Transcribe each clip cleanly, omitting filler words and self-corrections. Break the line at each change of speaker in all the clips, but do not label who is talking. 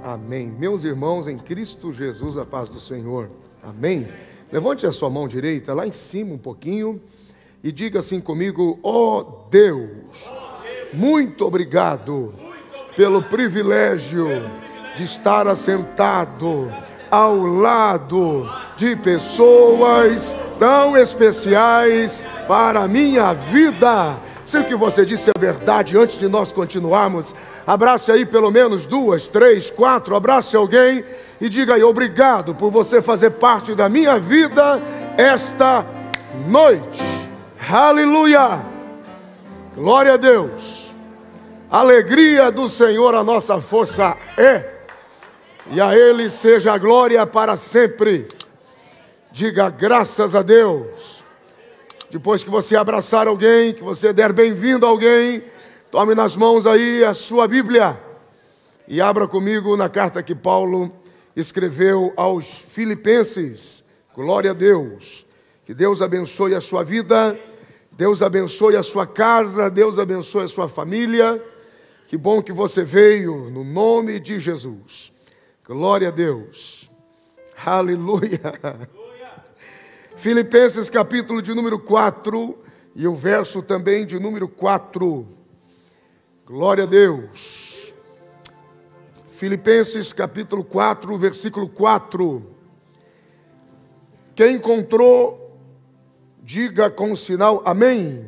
Amém. Meus irmãos em Cristo Jesus, a paz do Senhor. Amém. Levante a sua mão direita lá em cima um pouquinho e diga assim comigo: ó Deus, muito obrigado pelo privilégio de estar assentado ao lado de pessoas tão especiais para a minha vida. Se o que você disse é verdade, antes de nós continuarmos, abrace aí pelo menos 2, 3, 4, abrace alguém e diga aí: obrigado por você fazer parte da minha vida esta noite. Aleluia! Glória a Deus! Alegria do Senhor a nossa força é, e a Ele seja a glória para sempre. Diga graças a Deus. Depois que você abraçar alguém, que você der bem-vindo a alguém, tome nas mãos aí a sua Bíblia e abra comigo na carta que Paulo escreveu aos Filipenses. Glória a Deus. Que Deus abençoe a sua vida, Deus abençoe a sua casa, Deus abençoe a sua família. Que bom que você veio, no nome de Jesus. Glória a Deus. Aleluia. Filipenses capítulo de número 4 e o verso também de número 4. Glória a Deus. Filipenses capítulo 4, versículo 4. Quem encontrou, diga com o sinal amém.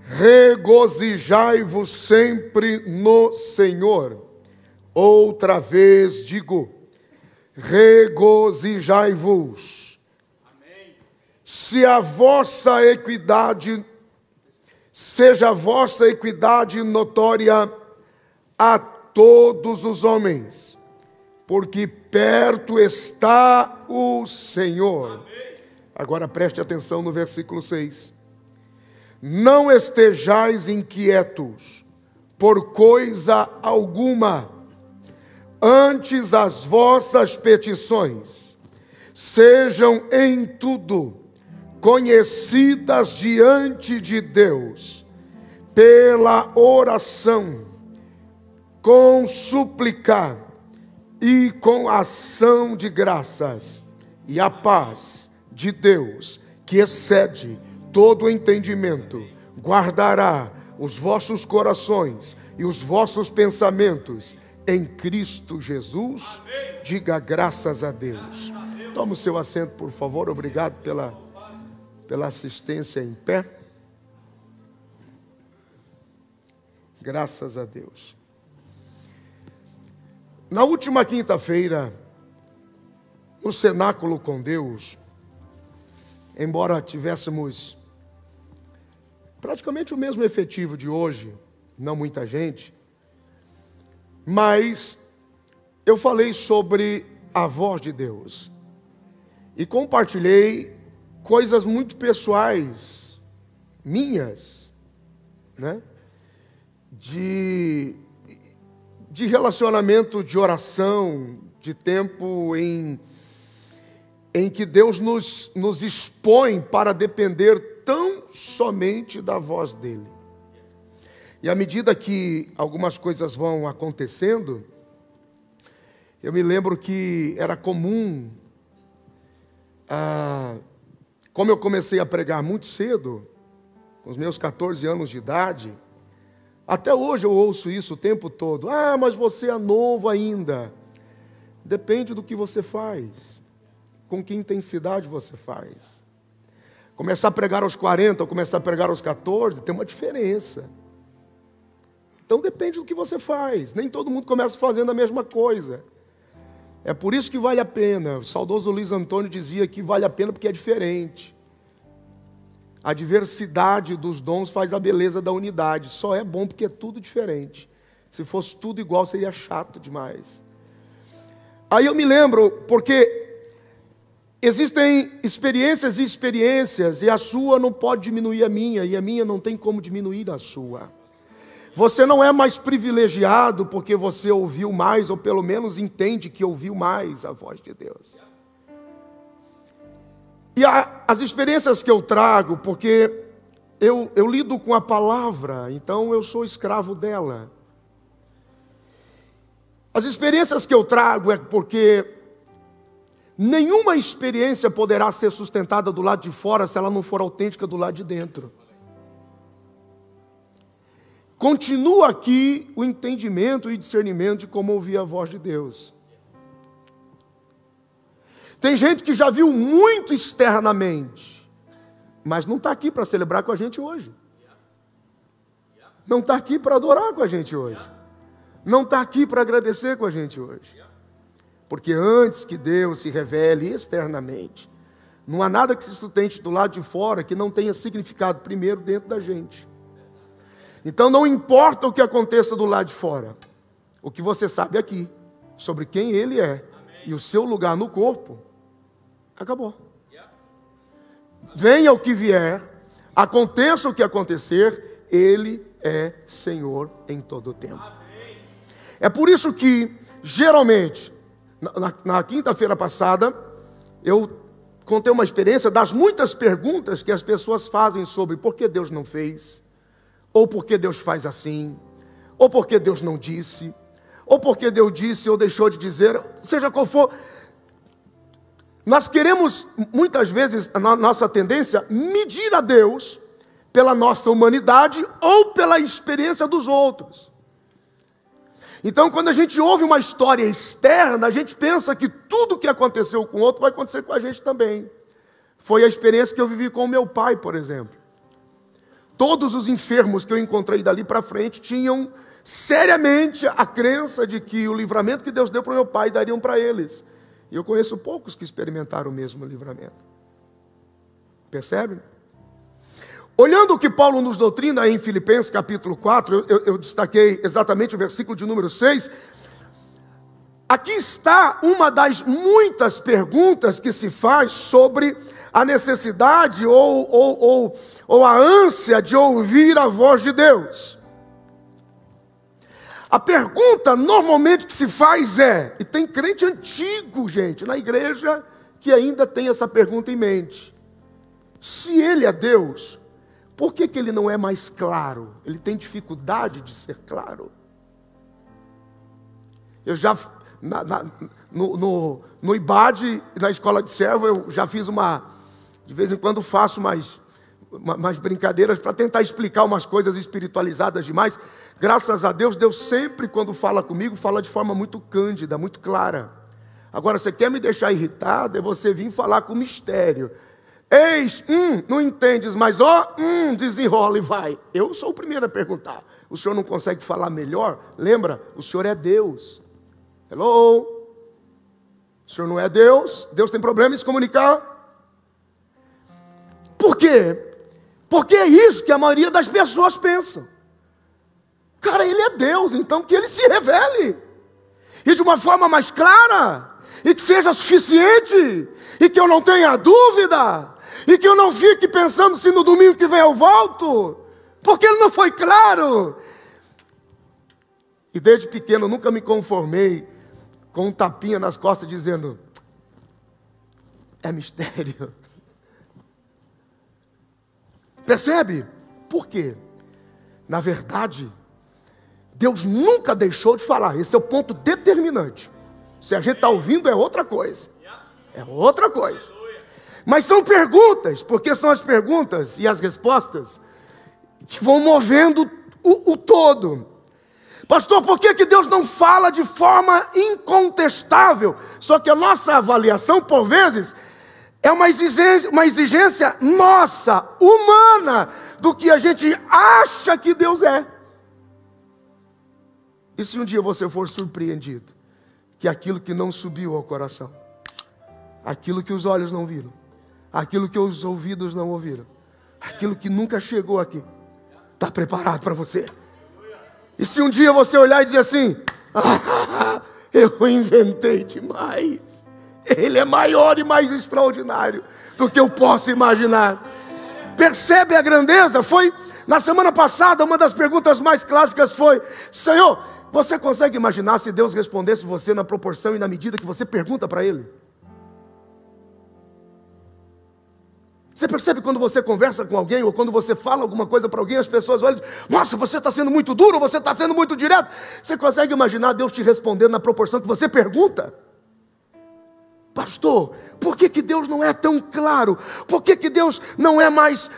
Regozijai-vos sempre no Senhor. Outra vez digo, regozijai-vos. Seja a vossa equidade notória a todos os homens, porque perto está o Senhor. Agora preste atenção no versículo 6. Não estejais inquietos por coisa alguma, antes as vossas petições sejam em tudo conhecidas diante de Deus, pela oração, com súplica e com ação de graças, e a paz de Deus, que excede todo o entendimento, guardará os vossos corações e os vossos pensamentos em Cristo Jesus. Diga graças a Deus. Toma o seu assento, por favor. Obrigado pela assistência em pé. Graças a Deus. Na última quinta-feira, no cenáculo com Deus, embora tivéssemos praticamente o mesmo efetivo de hoje, não muita gente, mas eu falei sobre a voz de Deus e compartilhei coisas muito pessoais, minhas, né? De relacionamento, de oração, de tempo em que Deus nos expõe para depender tão somente da voz dEle. E à medida que algumas coisas vão acontecendo, eu me lembro que era comum, como eu comecei a pregar muito cedo, com os meus 14 anos de idade, até hoje eu ouço isso o tempo todo. Ah, mas você é novo ainda. Depende do que você faz, com que intensidade você faz. Começar a pregar aos 40 ou começar a pregar aos 14, tem uma diferença. Então depende do que você faz. Nem todo mundo começa fazendo a mesma coisa. É por isso que vale a pena. O saudoso Luiz Antônio dizia que vale a pena porque é diferente. A diversidade dos dons faz a beleza da unidade. Só é bom porque é tudo diferente. Se fosse tudo igual, seria chato demais. Aí eu me lembro, porque existem experiências e experiências, e a sua não pode diminuir a minha, e a minha não tem como diminuir a sua. Você não é mais privilegiado porque você ouviu mais, ou pelo menos entende que ouviu mais a voz de Deus. E as experiências que eu trago, porque eu lido com a palavra, então eu sou escravo dela. As experiências que eu trago é porque nenhuma experiência poderá ser sustentada do lado de fora se ela não for autêntica do lado de dentro. Continua aqui o entendimento e discernimento de como ouvir a voz de Deus. Tem gente que já viu muito externamente, mas não está aqui para celebrar com a gente hoje. Não está aqui para adorar com a gente hoje. Não está aqui para agradecer com a gente hoje. Porque antes que Deus se revele externamente, não há nada que se sustente do lado de fora que não tenha significado primeiro dentro da gente. Então não importa o que aconteça do lado de fora, o que você sabe aqui, sobre quem Ele é e o seu lugar no corpo, acabou. Venha o que vier, aconteça o que acontecer, Ele é Senhor em todo o tempo. É por isso que, geralmente, na quinta-feira passada, eu contei uma experiência das muitas perguntas que as pessoas fazem sobre por que Deus não fez, ou por que Deus faz assim, ou por que Deus não disse, ou por que Deus disse ou deixou de dizer, seja qual for. Nós queremos, muitas vezes, a nossa tendência, medir a Deus pela nossa humanidade ou pela experiência dos outros. Então, quando a gente ouve uma história externa, a gente pensa que tudo que aconteceu com o outro vai acontecer com a gente também. Foi a experiência que eu vivi com o meu pai, por exemplo. Todos os enfermos que eu encontrei dali para frente tinham seriamente a crença de que o livramento que Deus deu para o meu pai dariam para eles. E eu conheço poucos que experimentaram o mesmo livramento. Percebe? Olhando o que Paulo nos doutrina em Filipenses capítulo 4, eu destaquei exatamente o versículo de número 6. Aqui está uma das muitas perguntas que se faz sobre a necessidade ou a ânsia de ouvir a voz de Deus. A pergunta normalmente que se faz é, e tem crente antigo, gente, na igreja, que ainda tem essa pergunta em mente: se Ele é Deus, por que Ele não é mais claro? Ele tem dificuldade de ser claro. Eu já, no IBAD, na escola de servo, eu já fiz de vez em quando faço umas brincadeiras para tentar explicar umas coisas espiritualizadas demais. Graças a Deus, Deus sempre, quando fala comigo, fala de forma muito cândida, muito clara. Agora, você quer me deixar irritado, é você vir falar com mistério. Eis, não entendes, mas desenrola e vai. Eu sou o primeiro a perguntar. O senhor não consegue falar melhor? Lembra, o senhor é Deus. Hello? O senhor não é Deus? Deus tem problema em se comunicar? Por quê? Porque é isso que a maioria das pessoas pensam. Cara, Ele é Deus, então que Ele se revele. E de uma forma mais clara. E que seja suficiente. E que eu não tenha dúvida. E que eu não fique pensando se no domingo que vem eu volto. Porque Ele não foi claro. E desde pequeno eu nunca me conformei com um tapinha nas costas dizendo: é mistério. Percebe? Por quê? Na verdade, Deus nunca deixou de falar. Esse é o ponto determinante. Se a gente está ouvindo é outra coisa. É outra coisa. Mas são perguntas, porque são as perguntas e as respostas que vão movendo o todo. Pastor, por que Deus não fala de forma incontestável? Só que a nossa avaliação, por vezes, é uma exigência nossa, humana, do que a gente acha que Deus é. E se um dia você for surpreendido, que aquilo que não subiu ao coração, aquilo que os olhos não viram, aquilo que os ouvidos não ouviram, aquilo que nunca chegou aqui, está preparado para você. E se um dia você olhar e dizer assim: eu inventei demais, Ele é maior e mais extraordinário do que eu posso imaginar. Percebe a grandeza? Foi, na semana passada, uma das perguntas mais clássicas foi: Senhor, você consegue imaginar se Deus respondesse você na proporção e na medida que você pergunta para Ele? Você percebe quando você conversa com alguém, ou quando você fala alguma coisa para alguém, as pessoas olham e dizem, nossa, você está sendo muito duro, você está sendo muito direto. Você consegue imaginar Deus te respondendo na proporção que você pergunta? Pastor, por que Deus não é tão claro? Por que Deus não é mais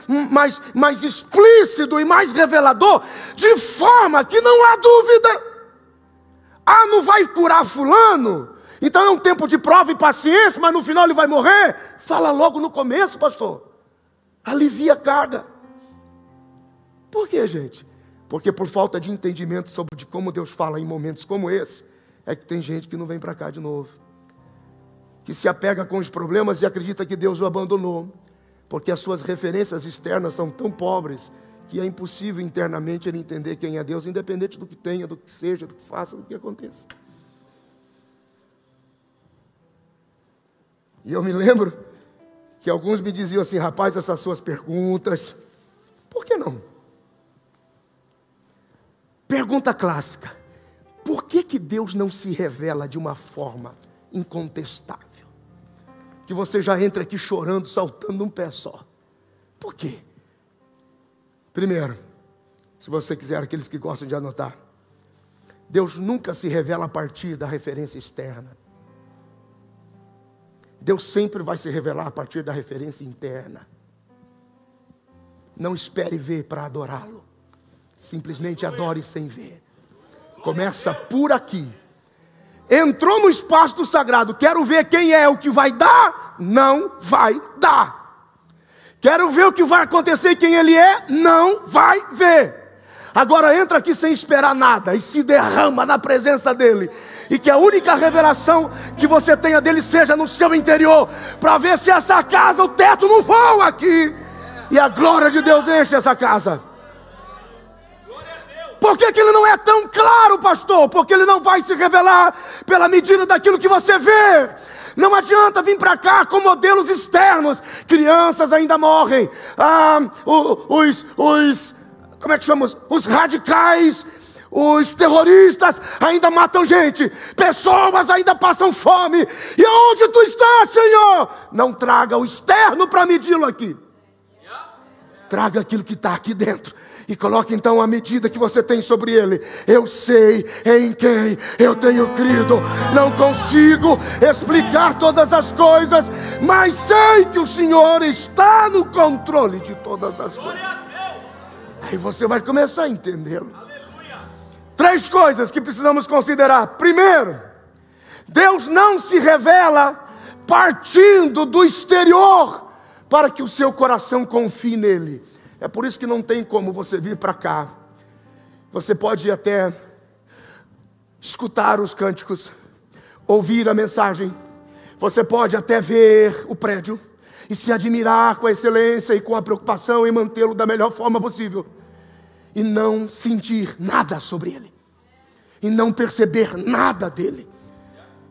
explícito e mais revelador? De forma que não há dúvida. Ah, não vai curar fulano? Então é um tempo de prova e paciência, mas no final ele vai morrer? Fala logo no começo, pastor. Alivia a carga. Por quê, gente? Porque por falta de entendimento sobre como Deus fala em momentos como esse, é que tem gente que não vem para cá de novo, que se apega com os problemas e acredita que Deus o abandonou, porque as suas referências externas são tão pobres, que é impossível internamente ele entender quem é Deus, independente do que tenha, do que seja, do que faça, do que aconteça. E eu me lembro que alguns me diziam assim, rapaz, essas suas perguntas, por que não? Pergunta clássica, por que Deus não se revela de uma forma incontestável? Que você já entra aqui chorando, saltando um pé só. Por quê? Primeiro, se você quiser, aqueles que gostam de anotar, Deus nunca se revela a partir da referência externa. Deus sempre vai se revelar a partir da referência interna. Não espere ver para adorá-lo. Simplesmente adore sem ver. Começa por aqui. Entrou no espaço do sagrado. Quero ver quem é o que vai dar? Não vai dar. Quero ver o que vai acontecer, quem ele é? Não vai ver. Agora entra aqui sem esperar nada e se derrama na presença dele. E que a única revelação que você tenha dele seja no seu interior, para ver se essa casa, o teto não voa aqui, e a glória de Deus enche essa casa. Por que ele não é tão claro, pastor? Porque ele não vai se revelar pela medida daquilo que você vê. Não adianta vir para cá com modelos externos. Crianças ainda morrem. Como é que chamamos? Os radicais, os terroristas ainda matam gente. Pessoas ainda passam fome. E onde tu estás, Senhor? Não traga o externo para medi-lo aqui. Traga aquilo que está aqui dentro. E coloque então a medida que você tem sobre ele. Eu sei em quem eu tenho crido. Não consigo explicar todas as coisas, mas sei que o Senhor está no controle de todas as coisas. Aí você vai começar a entendê-lo. 3 coisas que precisamos considerar. Primeiro, Deus não se revela partindo do exterior para que o seu coração confie nele. É por isso que não tem como você vir para cá. Você pode até escutar os cânticos, ouvir a mensagem. Você pode até ver o prédio e se admirar com a excelência e com a preocupação em mantê-lo da melhor forma possível. E não sentir nada sobre ele. E não perceber nada dele.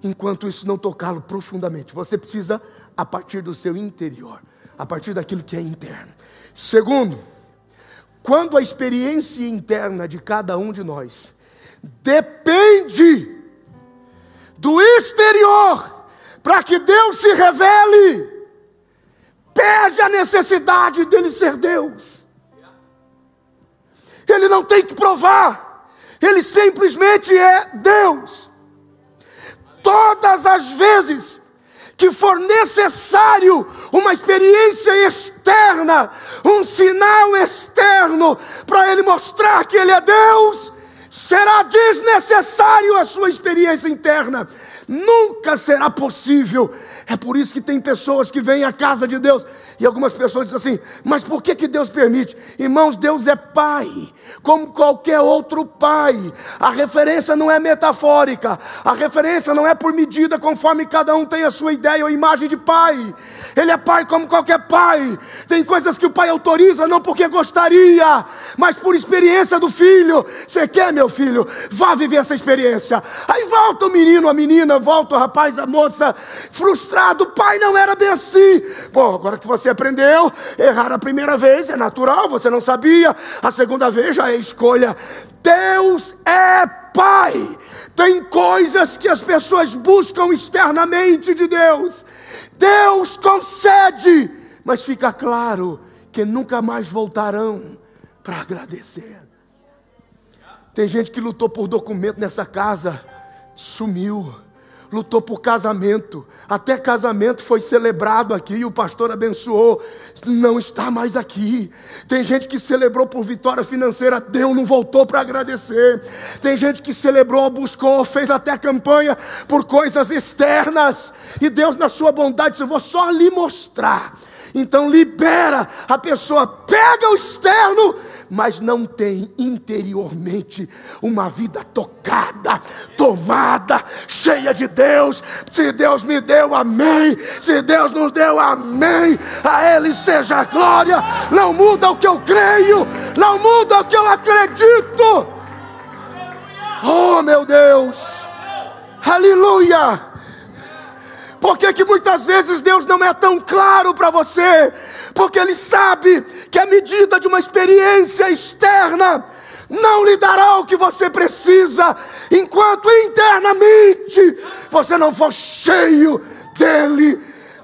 Enquanto isso não tocá-lo profundamente. Você precisa a partir do seu interior. A partir daquilo que é interno. Segundo, quando a experiência interna de cada um de nós depende do exterior para que Deus se revele, perde a necessidade dele ser Deus. Ele não tem que provar, ele simplesmente é Deus. Todas as vezes que for necessário uma experiência externa, um sinal externo, para ele mostrar que ele é Deus, será desnecessário a sua experiência interna. Nunca será possível. É por isso que tem pessoas que vêm à casa de Deus e algumas pessoas dizem assim, mas por que Deus permite? Irmãos, Deus é pai, como qualquer outro pai. A referência não é metafórica, a referência não é por medida conforme cada um tem a sua ideia ou imagem de pai. Ele é pai como qualquer pai. Tem coisas que o pai autoriza não porque gostaria, mas por experiência do filho. Você quer, meu filho? Vá viver essa experiência. Aí volta o menino, a menina, volta o rapaz, a moça, frustrado. O pai não era bem assim. Bom, agora que você aprendeu, errar a primeira vez é natural, você não sabia. A segunda vez já é escolha. Deus é pai. Tem coisas que as pessoas buscam externamente de Deus. Deus concede mas fica claro que nunca mais voltarão para agradecer. Tem gente que lutou por documento nessa casa, sumiu. Lutou por casamento, até casamento foi celebrado aqui, o pastor abençoou, não está mais aqui. Tem gente que celebrou por vitória financeira, Deus não voltou para agradecer. Tem gente que celebrou, buscou, fez até campanha por coisas externas, e Deus na sua bondade disse: eu vou só lhe mostrar. Então libera, a pessoa pega o externo, mas não tem interiormente uma vida tocada, tomada, cheia de Deus. Se Deus me deu, amém. Se Deus nos deu, amém. A Ele seja a glória. Não muda o que eu creio, não muda o que eu acredito. Oh, meu Deus, aleluia. Por que muitas vezes Deus não é tão claro para você? Porque Ele sabe que a medida de uma experiência externa não lhe dará o que você precisa, enquanto internamente você não for cheio dEle.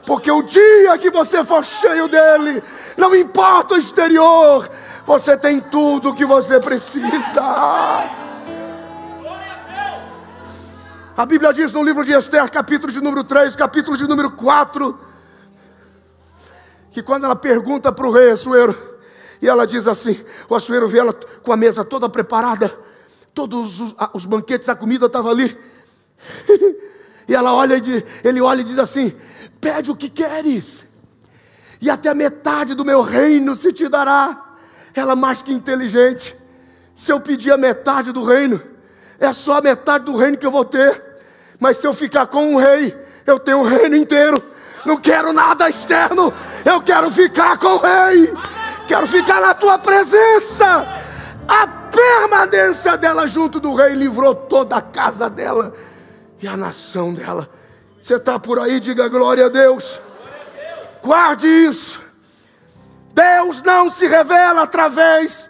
Porque o dia que você for cheio dEle, não importa o exterior, você tem tudo o que você precisa. A Bíblia diz no livro de Esther, capítulo de número 3, capítulo de número 4, que quando ela pergunta para o rei Assuero, e ela diz assim, o Assuero vê ela com a mesa toda preparada, todos os banquetes, a comida estava ali, e ela olha ele olha e diz assim: pede o que queres, e até a metade do meu reino se te dará. Ela mais que inteligente: se eu pedir a metade do reino, é só a metade do reino que eu vou ter. Mas se eu ficar com um rei, eu tenho o reino inteiro. Não quero nada externo, eu quero ficar com o rei. Quero ficar na tua presença. A permanência dela junto do rei livrou toda a casa dela e a nação dela. Você está por aí, diga glória a Deus. Guarde isso. Deus não se revela através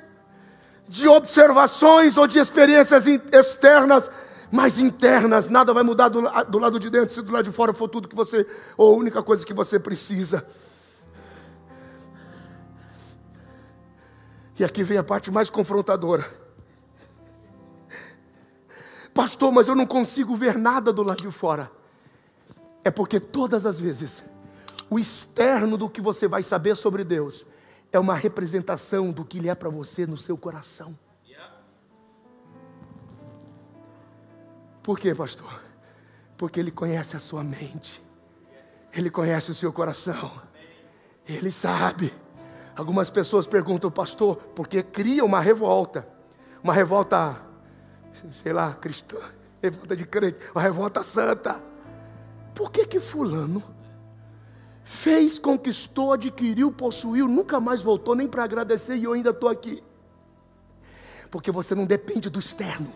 de observações ou de experiências externas, mas internas. Nada vai mudar do lado de dentro se do lado de fora for tudo que você, ou a única coisa que você precisa. E aqui vem a parte mais confrontadora. Pastor, mas eu não consigo ver nada do lado de fora. É porque todas as vezes o externo do que você vai saber sobre Deus é uma representação do que Ele é para você no seu coração. Por quê, pastor? Porque Ele conhece a sua mente, Ele conhece o seu coração, Ele sabe. Algumas pessoas perguntam, pastor, porque cria uma revolta, sei lá, cristã, revolta de crente, uma revolta santa. Por que fulano fez, conquistou, adquiriu, possuiu, nunca mais voltou nem para agradecer e eu ainda estou aqui? Porque você não depende do externo.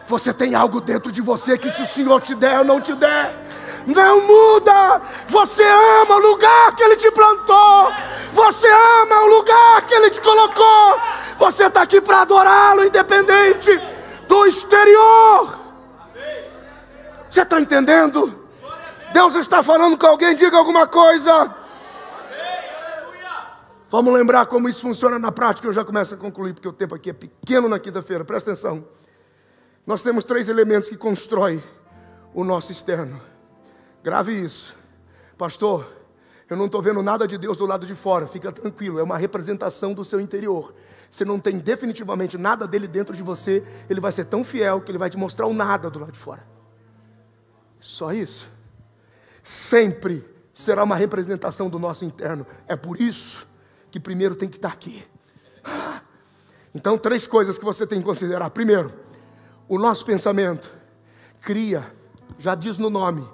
Você tem algo dentro de você que se o Senhor te der ou não te der, não muda. Você ama o lugar que Ele te plantou. Você ama o lugar que Ele te colocou. Você está aqui para adorá-lo, independente do exterior. Você está entendendo? Deus está falando com alguém, diga alguma coisa. Vamos lembrar como isso funciona na prática. Eu já começo a concluir, porque o tempo aqui é pequeno na quinta-feira. Presta atenção. Nós temos 3 elementos que constroem o nosso externo. Grave isso. Pastor, eu não estou vendo nada de Deus do lado de fora. Fica tranquilo, é uma representação do seu interior. Você não tem definitivamente nada dele dentro de você. Ele vai ser tão fiel que ele vai te mostrar o nada do lado de fora. Só isso. Sempre será uma representação do nosso interno. É por isso que primeiro tem que estar aqui. Então 3 coisas que você tem que considerar. Primeiro, o nosso pensamento cria, já diz no nome,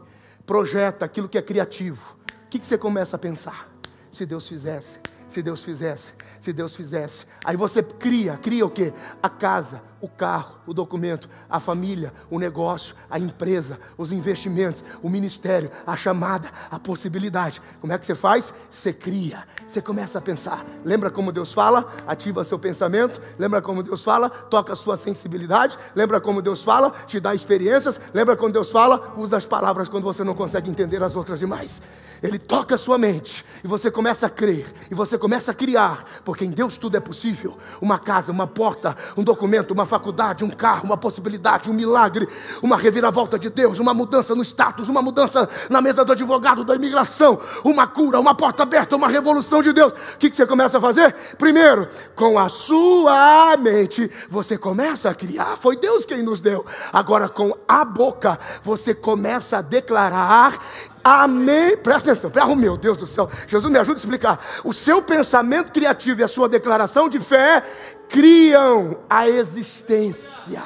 projeta aquilo que é criativo. O que você começa a pensar? Se Deus fizesse, se Deus fizesse, se Deus fizesse. Aí você cria o quê? A casa, o carro, o documento, a família, o negócio, a empresa, os investimentos, o ministério, a chamada, a possibilidade. Como é que você faz? Você cria, você começa a pensar. Lembra como Deus fala? Ativa seu pensamento. Lembra como Deus fala? Toca a sua sensibilidade. Lembra como Deus fala? Te dá experiências. Lembra quando Deus fala? Usa as palavras quando você não consegue entender as outras demais. Ele toca a sua mente e você começa a crer, e você começa a criar, porque em Deus tudo é possível. Uma casa, uma porta, um documento, uma faculdade, um carro, uma possibilidade, um milagre, uma reviravolta de Deus, uma mudança no status, uma mudança na mesa do advogado, da imigração, uma cura, uma porta aberta, uma revolução de Deus. O que você começa a fazer? Primeiro, com a sua mente, você começa a criar. Foi Deus quem nos deu. Agora, com a boca, você começa a declarar. Amém. Presta atenção. Oh, meu Deus do céu. Jesus, me ajuda a explicar. O seu pensamento criativo e a sua declaração de fé criam a existência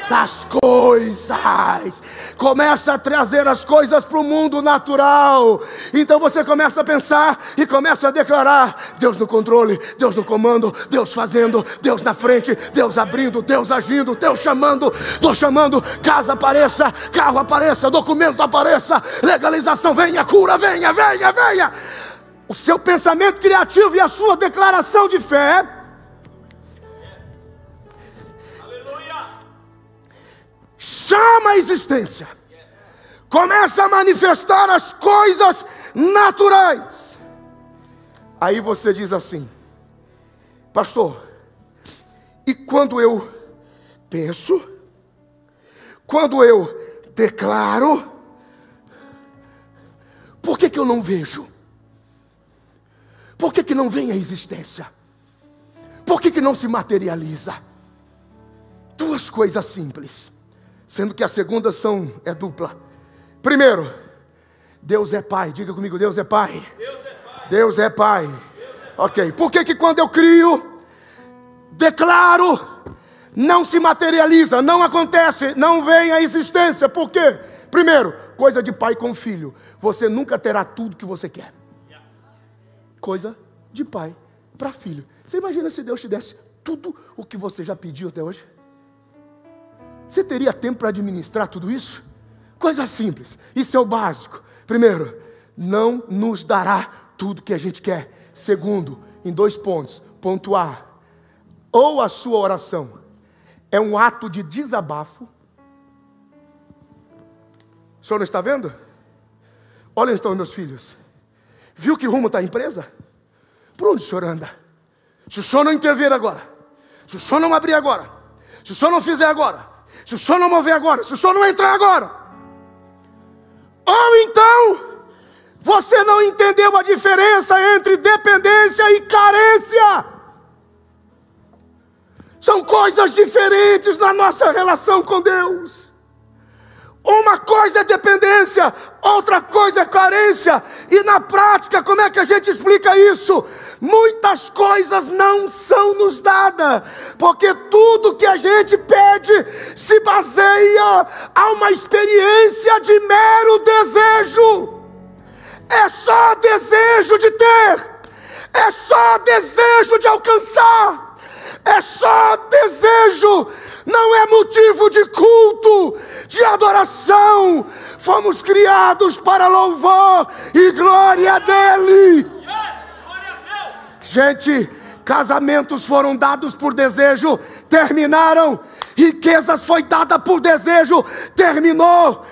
das coisas. Começa a trazer as coisas para o mundo natural. Então você começa a pensar e começa a declarar: Deus no controle, Deus no comando, Deus fazendo, Deus na frente, Deus abrindo, Deus agindo, Deus chamando, Deus chamando. Casa apareça, carro apareça, documento apareça, legalização venha, cura venha, venha, venha. O seu pensamento criativo e a sua declaração de fé chama a existência, começa a manifestar as coisas naturais. Aí você diz assim: pastor, e quando eu penso, quando eu declaro, por que eu não vejo? Por que não vem a existência? Por que não se materializa? Duas coisas simples, sendo que a segunda é dupla. Primeiro, Deus é Pai. Diga comigo: Deus é Pai.
Deus é Pai.
Deus é Pai. Ok, por que quando eu crio, declaro, não se materializa, não acontece, não vem à existência? Por quê? Primeiro, coisa de pai com filho: você nunca terá tudo que você quer. Coisa de pai para filho. Você imagina se Deus te desse tudo o que você já pediu até hoje? Você teria tempo para administrar tudo isso? Coisa simples, isso é o básico. Primeiro, não nos dará tudo que a gente quer. Segundo, em 2 pontos. Ponto A: ou a sua oração é um ato de desabafo. O senhor não está vendo? Olha onde estão meus filhos. Viu que rumo está a empresa? Por onde o senhor anda? Se o senhor não intervir agora, se o senhor não abrir agora, se o senhor não fizer agora, se o senhor não mover agora, se o senhor não entrar agora, ou então você não entendeu a diferença entre dependência e carência. São coisas diferentes na nossa relação com Deus. Uma coisa é dependência, outra coisa é carência. E na prática, como é que a gente explica isso? Muitas coisas não são nos dadas, porque tudo que a gente pede se baseia a uma experiência de mero desejo. É só desejo de ter, é só desejo de alcançar, é só desejo. Não é motivo de culto, de adoração. Fomos criados para louvor e glória dele. Gente, casamentos foram dados por desejo, terminaram. Riquezas foi dada por desejo, terminou.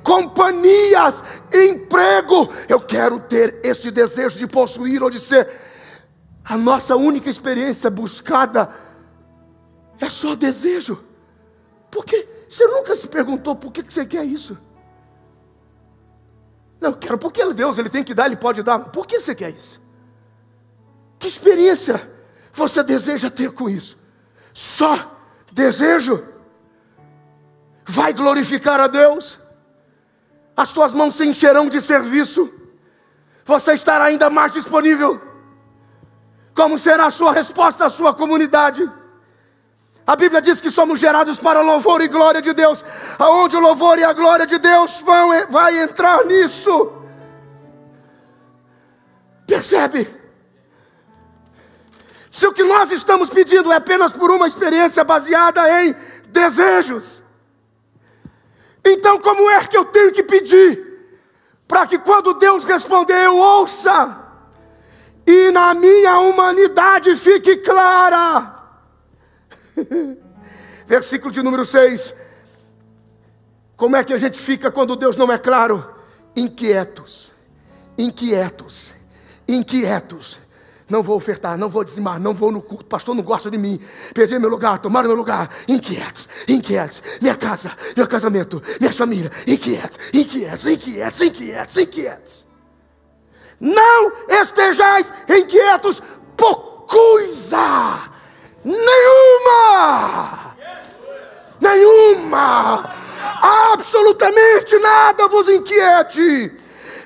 Companhias, emprego. Eu quero ter este desejo de possuir ou de ser. A nossa única experiência buscada é só desejo. Porque você nunca se perguntou por que você quer isso? Não, eu quero porque Deus, Ele tem que dar, Ele pode dar. Por que você quer isso? Que experiência você deseja ter com isso? Só desejo? Vai glorificar a Deus? As tuas mãos se encherão de serviço? Você estará ainda mais disponível? Como será a sua resposta à sua comunidade? A Bíblia diz que somos gerados para louvor e glória de Deus. Aonde o louvor e a glória de Deus vai entrar nisso? Percebe? Se o que nós estamos pedindo é apenas por uma experiência baseada em desejos, então como é que eu tenho que pedir para que quando Deus responder eu ouça e na minha humanidade fique clara? Versículo de número 6. Como é que a gente fica quando Deus não é claro? Inquietos, inquietos, inquietos. Não vou ofertar, não vou dizimar, não vou no culto, pastor não gosta de mim, perdi meu lugar, tomaram meu lugar. Inquietos, inquietos, minha casa, meu casamento, minha família, inquietos, inquietos, inquietos, inquietos, inquietos. Não estejais inquietos por coisa nenhuma, nenhuma, absolutamente nada vos inquiete,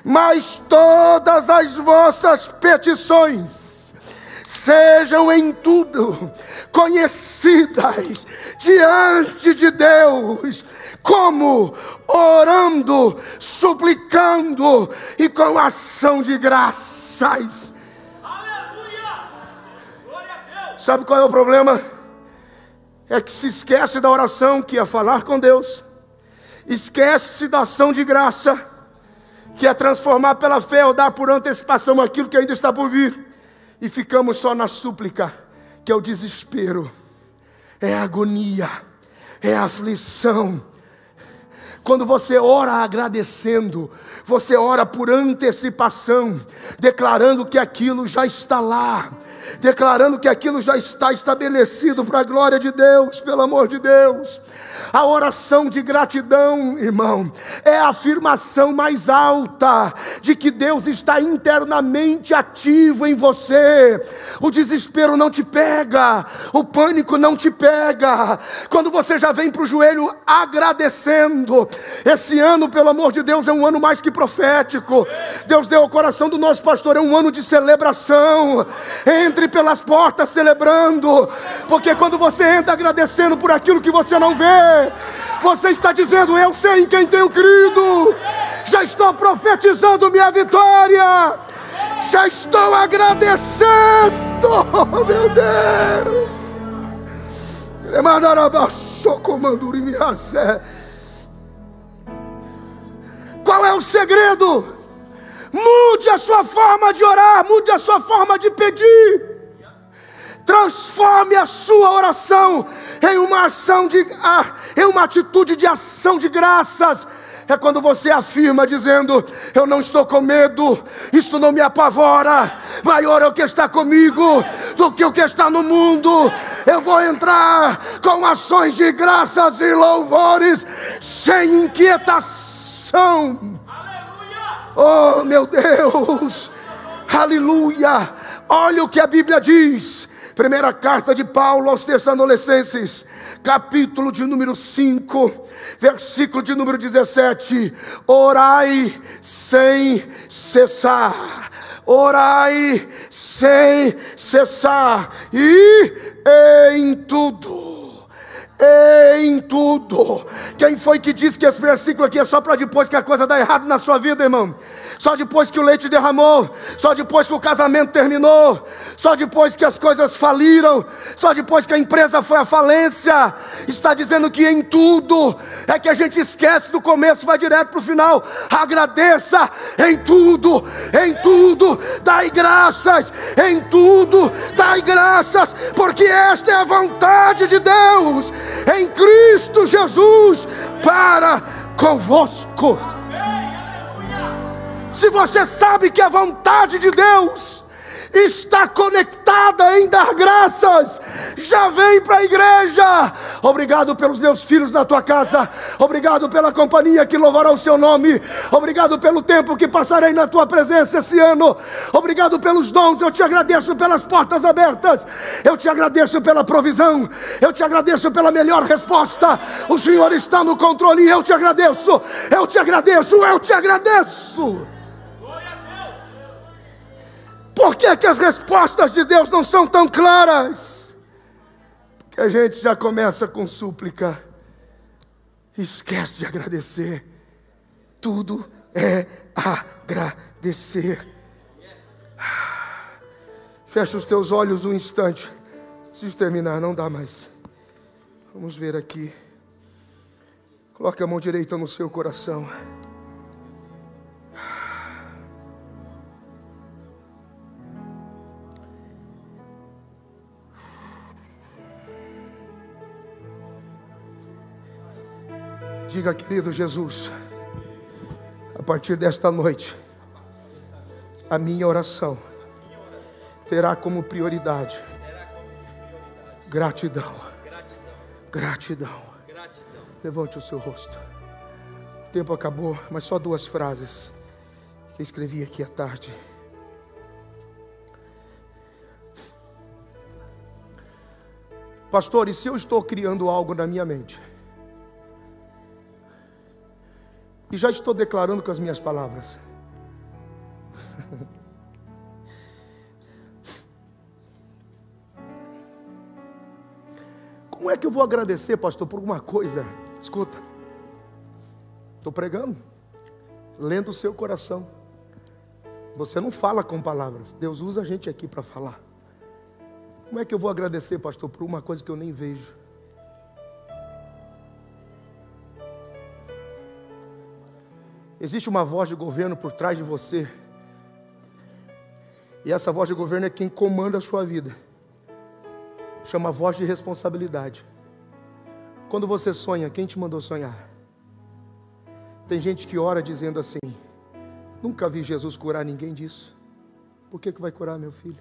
mas todas as vossas petições sejam em tudo conhecidas diante de Deus, como orando, suplicando e com ação de graças.
Aleluia! Glória a Deus!
Sabe qual é o problema? É que se esquece da oração, que é falar com Deus, esquece da ação de graça, que é transformar pela fé ou dar por antecipação aquilo que ainda está por vir. E ficamos só na súplica, que é o desespero, é a agonia, é a aflição. Quando você ora agradecendo, você ora por antecipação, declarando que aquilo já está lá, declarando que aquilo já está estabelecido para a glória de Deus, pelo amor de Deus. A oração de gratidão, irmão, é a afirmação mais alta de que Deus está internamente ativo em você. O desespero não te pega, o pânico não te pega, quando você já vem para o joelho agradecendo. Esse ano, pelo amor de Deus, é um ano mais que profético. Deus deu ao coração do nosso pastor, é um ano de celebração. Entre pelas portas celebrando, porque quando você entra agradecendo por aquilo que você não vê, você está dizendo: eu sei em quem tenho crido, já estou profetizando minha vitória, já estou agradecendo. Oh, meu Deus! Qual é o segredo? Mude a sua forma de orar, mude a sua forma de pedir. Transforme a sua oração em uma em uma atitude de ação de graças. É quando você afirma dizendo: eu não estou com medo, isto não me apavora, maior é o que está comigo do que o que está no mundo. Eu vou entrar com ações de graças e louvores, sem inquietação. Oh, meu Deus, aleluia. Olha o que a Bíblia diz. Primeira carta de Paulo aos Tessalonicenses, capítulo de número 5, versículo de número 17. Orai sem cessar. Orai sem cessar. E em tudo. Em tudo. Quem foi que disse que esse versículo aqui é só para depois que a coisa dá errado na sua vida, irmão? Só depois que o leite derramou, só depois que o casamento terminou, só depois que as coisas faliram, só depois que a empresa foi à falência. Está dizendo que em tudo. É que a gente esquece do começo e vai direto para o final. Agradeça em tudo, dai graças, em tudo, dai graças, porque esta é a vontade de Deus em Cristo Jesus para convosco. Se você sabe que a vontade de Deus está conectada em dar graças, já vem para a igreja. Obrigado pelos meus filhos na tua casa, obrigado pela companhia que louvará o seu nome, obrigado pelo tempo que passarei na tua presença esse ano, obrigado pelos dons, eu te agradeço pelas portas abertas, eu te agradeço pela provisão, eu te agradeço pela melhor resposta. O Senhor está no controle e eu te agradeço, eu te agradeço, eu te agradeço. Por que as respostas de Deus não são tão claras? Porque a gente já começa com súplica, esquece de agradecer. Tudo é agradecer. Fecha os teus olhos um instante. Preciso terminar, não dá mais. Vamos ver aqui. Coloque a mão direita no seu coração. Diga, querido Jesus, a partir desta noite, a minha oração terá como prioridade gratidão. Gratidão. Levante o seu rosto. O tempo acabou, mas só 2 frases que eu escrevi aqui à tarde. Pastor, e se eu estou criando algo na minha mente? E já estou declarando com as minhas palavras. Como é que eu vou agradecer, pastor, por uma coisa? Escuta, estou pregando, lendo o seu coração. Você não fala com palavras, Deus usa a gente aqui para falar. Como é que eu vou agradecer, pastor, por uma coisa que eu nem vejo? Existe uma voz de governo por trás de você. E essa voz de governo é quem comanda a sua vida. Chama voz de responsabilidade. Quando você sonha, quem te mandou sonhar? Tem gente que ora dizendo assim: nunca vi Jesus curar ninguém disso. Por que vai curar, meu filho?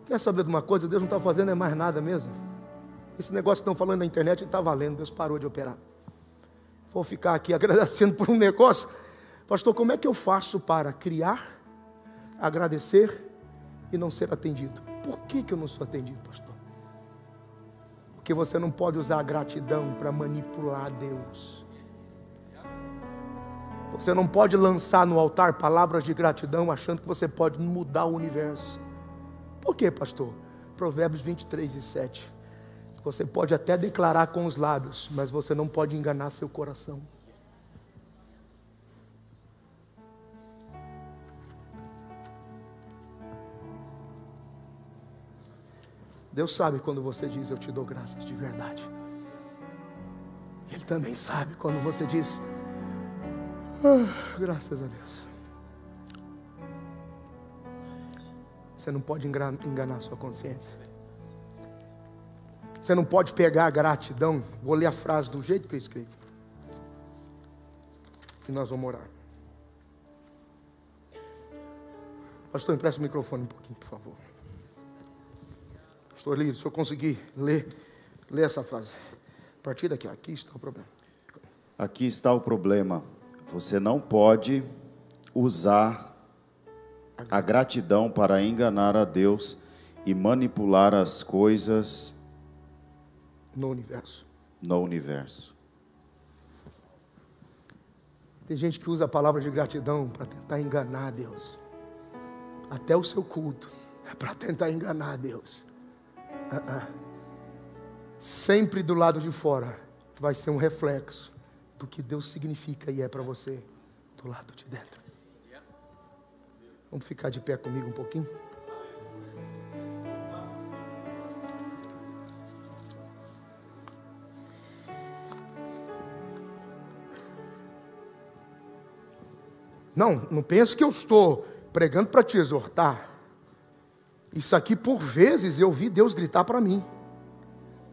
Quer saber de uma coisa? Deus não está fazendo mais nada mesmo. Esse negócio que estão falando na internet não está valendo. Deus parou de operar. Vou ficar aqui agradecendo por um negócio. Pastor, como é que eu faço para criar, agradecer e não ser atendido? Por que eu não sou atendido, pastor? Porque você não pode usar a gratidão para manipular Deus. Você não pode lançar no altar palavras de gratidão achando que você pode mudar o universo. Por quê, pastor? Provérbios 23:7. Você pode até declarar com os lábios, mas você não pode enganar seu coração. Deus sabe quando você diz eu te dou graças de verdade. Ele também sabe quando você diz graças a Deus. Você não pode enganar sua consciência. Você não pode pegar a gratidão. Vou ler a frase do jeito que eu escrevi. E nós vamos orar. Pastor, empresta o microfone um pouquinho, por favor. Pastor Lírio, se eu conseguir ler essa frase. A partir daqui, aqui está o problema.
Aqui está o problema. Você não pode usar a gratidão para enganar a Deus e manipular as coisas
no universo. Tem gente que usa a palavra de gratidão para tentar enganar Deus. Até o seu culto é para tentar enganar Deus. Sempre do lado de fora vai ser um reflexo do que Deus significa e é para você do lado de dentro. Vamos ficar de pé comigo um pouquinho? Não pense que eu estou pregando para te exortar. Isso aqui, por vezes, eu vi Deus gritar para mim.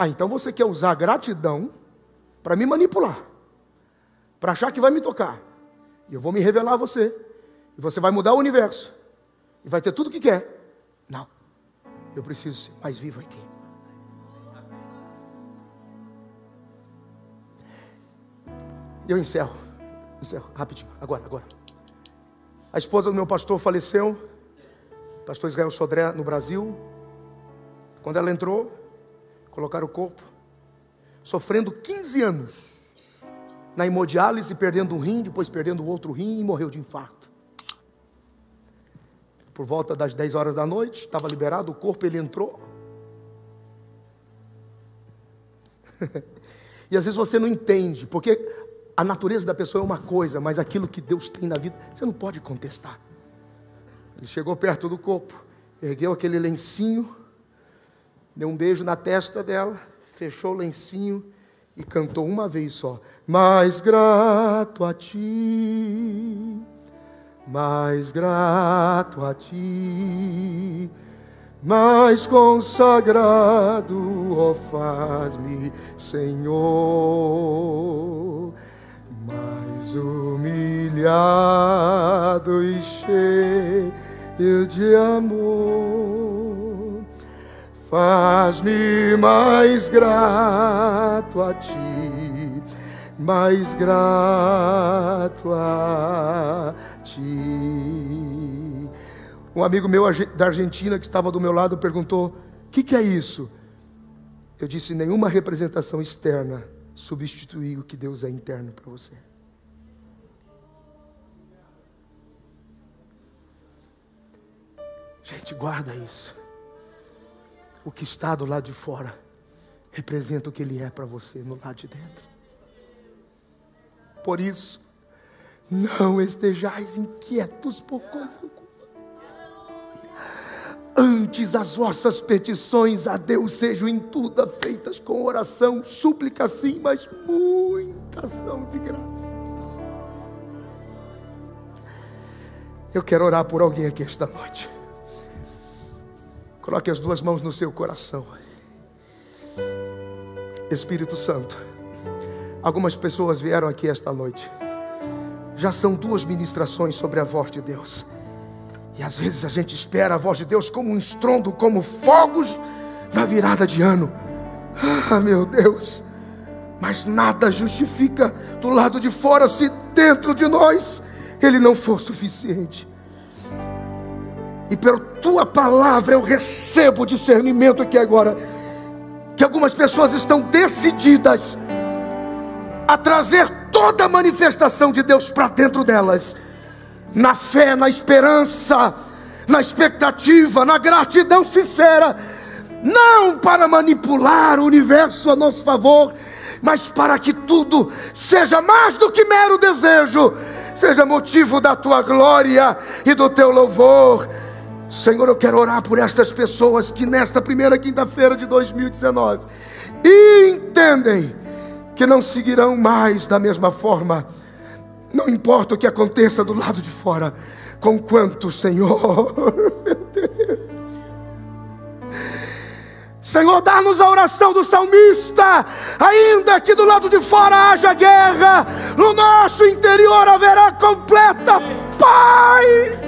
Então você quer usar a gratidão para me manipular, para achar que vai me tocar. E eu vou me revelar a você. E você vai mudar o universo. E vai ter tudo o que quer. Não. Eu preciso ser mais vivo aqui. Eu encerro rapidinho, agora. A esposa do meu pastor faleceu, pastor Israel Sodré, no Brasil. Quando ela entrou, colocaram o corpo, sofrendo 15 anos, na hemodiálise, perdendo um rim, depois perdendo o outro rim, e morreu de infarto. Por volta das 10 horas da noite, estava liberado o corpo, ele entrou. E às vezes você não entende, porque a natureza da pessoa é uma coisa, mas aquilo que Deus tem na vida, você não pode contestar. Ele chegou perto do corpo, ergueu aquele lencinho, deu um beijo na testa dela, fechou o lencinho e cantou uma vez só: mais grato a ti, mais grato a ti, mais consagrado, ó faz-me, Senhor, mais humilhado e cheio de amor, faz-me mais grato a ti, mais grato a ti. Um amigo meu da Argentina que estava do meu lado perguntou: o que é isso? Eu disse: nenhuma representação externa substitui o que Deus é interno para você. Gente, guarda isso. O que está do lado de fora representa o que Ele é para você no lado de dentro. Por isso, não estejais inquietos por coisa alguma. Antes as vossas petições a Deus sejam em tudo feitas com oração, súplica sim, mas muita ação de graças. Eu quero orar por alguém aqui esta noite. Coloque as duas mãos no seu coração. Espírito Santo, algumas pessoas vieram aqui esta noite. Já são 2 ministrações sobre a voz de Deus. E às vezes a gente espera a voz de Deus como um estrondo, como fogos na virada de ano. Ah, meu Deus. Mas nada justifica do lado de fora se dentro de nós Ele não for suficiente. E pela Tua palavra eu recebo discernimento aqui agora, que algumas pessoas estão decididas a trazer toda a manifestação de Deus para dentro delas, na fé, na esperança, na expectativa, na gratidão sincera, não para manipular o universo a nosso favor, mas para que tudo seja mais do que mero desejo, seja motivo da Tua glória e do Teu louvor. Senhor, eu quero orar por estas pessoas que nesta primeira quinta-feira de 2019 entendem que não seguirão mais da mesma forma. Não importa o que aconteça do lado de fora, conquanto, Senhor, meu Deus, Senhor, dá-nos a oração do salmista: ainda que do lado de fora haja guerra, no nosso interior haverá completa paz,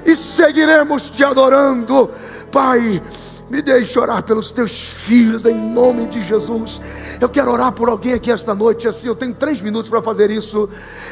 e seguiremos Te adorando. Pai, me deixe orar pelos Teus filhos em nome de Jesus. Eu quero orar por alguém aqui esta noite, assim, eu tenho 3 minutos para fazer isso,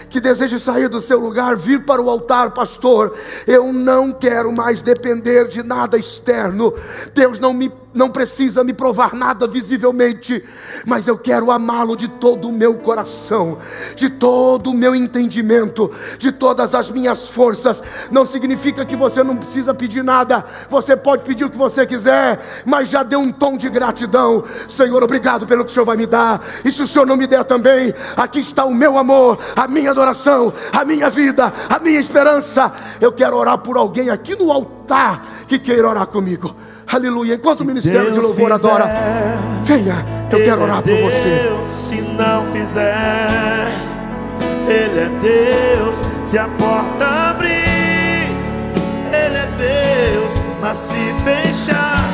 que deseja sair do seu lugar, vir para o altar. Pastor, eu não quero mais depender de nada externo. Deus não precisa me provar nada visivelmente, mas eu quero amá-lo de todo o meu coração, de todo o meu entendimento, de todas as minhas forças. Não significa que você não precisa pedir nada, você pode pedir o que você quiser, mas já dê um tom de gratidão. Senhor, obrigado pelo que o Senhor vai me dar, e se o Senhor não me der também, aqui está o meu amor, a minha adoração, a minha vida, a minha esperança. Eu quero orar por alguém aqui no altar que queira orar comigo. Aleluia. Enquanto o ministério de louvor adora, venha, eu quero orar por você.
Se não fizer, Ele é Deus. Se a porta abrir, Ele é Deus. Mas se fechar,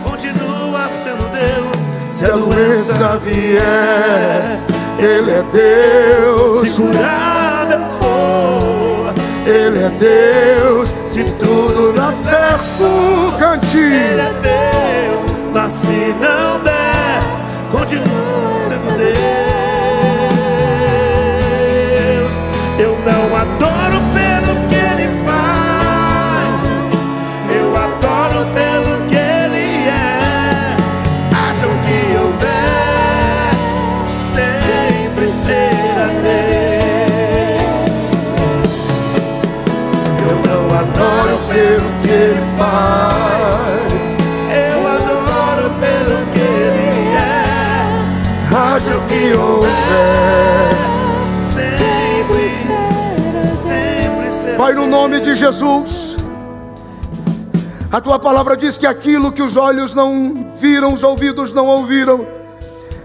continua sendo Deus. Se a doença vier, Ele é Deus. Se curada for, Ele é Deus. Se tudo dá certo, cante. Ele é Deus. Mas se não der, continua sendo Deus. Eu não adoro pelo que Ele faz, eu adoro pelo que Ele é. Haja o que houver, sempre será Deus. Eu não adoro pelo que Ele faz, eu adoro pelo que Ele é. Haja o que houver,
Pai, no nome de Jesus, a tua palavra diz que aquilo que os olhos não viram, os ouvidos não ouviram,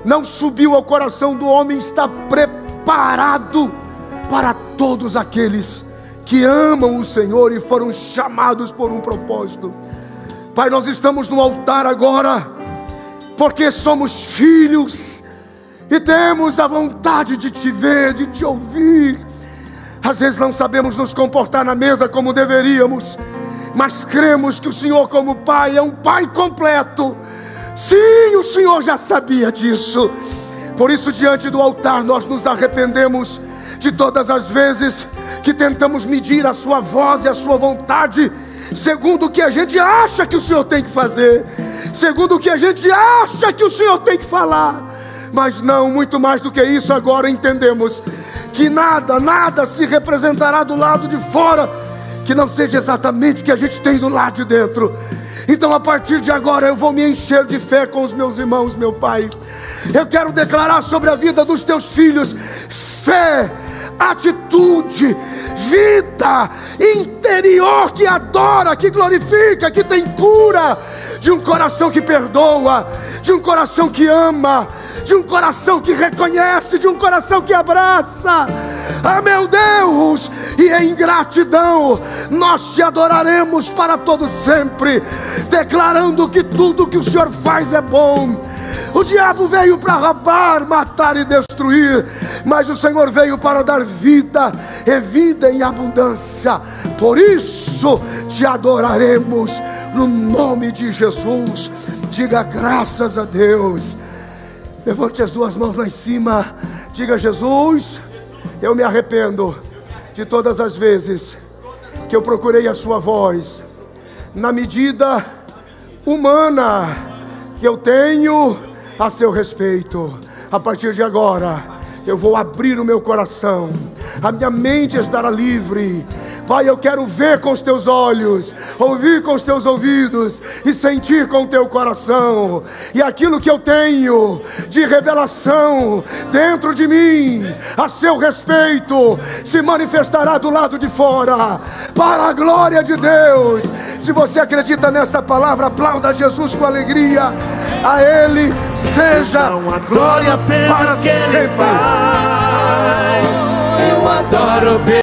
não subiu ao coração do homem, está preparado para todos aqueles que amam o Senhor e foram chamados por um propósito. Pai, nós estamos no altar agora, porque somos filhos e temos a vontade de te ver, de te ouvir. Às vezes não sabemos nos comportar na mesa como deveríamos, mas cremos que o Senhor, como Pai, é um Pai completo. Sim, o Senhor já sabia disso. Por isso, diante do altar, nós nos arrependemos de todas as vezes que tentamos medir a sua voz e a sua vontade segundo o que a gente acha que o Senhor tem que fazer, segundo o que a gente acha que o Senhor tem que falar. Mas não, muito mais do que isso, agora entendemos que nada se representará do lado de fora que não seja exatamente o que a gente tem do lado de dentro. Então, a partir de agora, eu vou me encher de fé com os meus irmãos, meu Pai. Eu quero declarar sobre a vida dos teus filhos fé, atitude, vida interior que adora, que glorifica, que tem cura, de um coração que perdoa, de um coração que ama, de um coração que reconhece, de um coração que abraça. Ah, meu Deus, e em gratidão nós te adoraremos para todo sempre, declarando que tudo que o Senhor faz é bom. O diabo veio para roubar, matar e destruir, mas o Senhor veio para dar vida, e vida em abundância. Por isso te adoraremos no nome de Jesus. Diga graças a Deus. Levante as duas mãos lá em cima. Diga: Jesus, eu me arrependo de todas as vezes que eu procurei a sua voz na medida humana que eu tenho a seu respeito. A partir de agora, eu vou abrir o meu coração, a minha mente estará livre. Pai, eu quero ver com os teus olhos, ouvir com os teus ouvidos e sentir com o teu coração. E aquilo que eu tenho de revelação dentro de mim a seu respeito se manifestará do lado de fora, para a glória de Deus. Se você acredita nessa palavra, aplauda Jesus com alegria. A Ele seja a glória para sempre.
Eu adoro